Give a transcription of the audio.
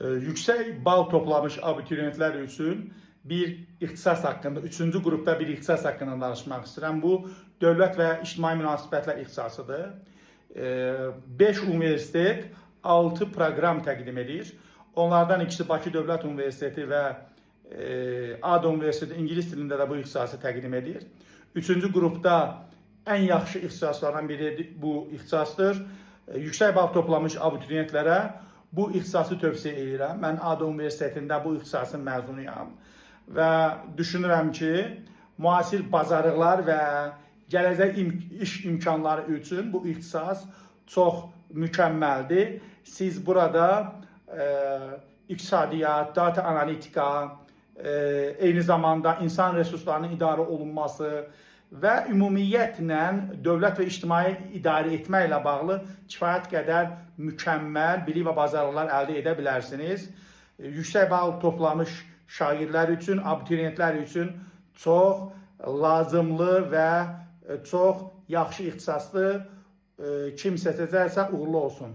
Yüksək bal toplamış abituriyentlər üçün bir ixtisas haqqında, 3-cü qrupda bir ixtisas haqqında danışmaq istəyirəm. Bu, dövlət və ictimai münasibətlər ixtisasıdır. 5 universitet 6 proqram təqdim edir. Onlardan ikisi Bakı Dövlət Universiteti və ADA Universiteti ingilis dilində də bu ixtisası təqdim edir. 3-cü qrupda ən yaxşı ixtisaslardan biri bu ixtisasdır. Yüksək bal toplamış abituriyentlərə bu ixtisası tövsiyə edirəm. Mən ADA Universitetində bu ixtisasın məzunuyam və düşünürəm ki, müasir bacarıqlar və gələcək iş imkanları üçün bu ixtisas çox mükəmməldir. Siz burada iqtisadiyyat, data analitika, eyni zamanda insan resurslarının idarə olunması və ümumiyyətlə dövlət və ictimai idarə etməklə bağlı kifayət qədər mükəmməl bilik və bacarıqlar əldə edə bilərsiniz. Yüksək bal toplamış şagirdlər üçün, abituriyentlər üçün çox lazımlı və çox yaxşı ixtisasdır. Kim seçəcəksə uğurlu olsun.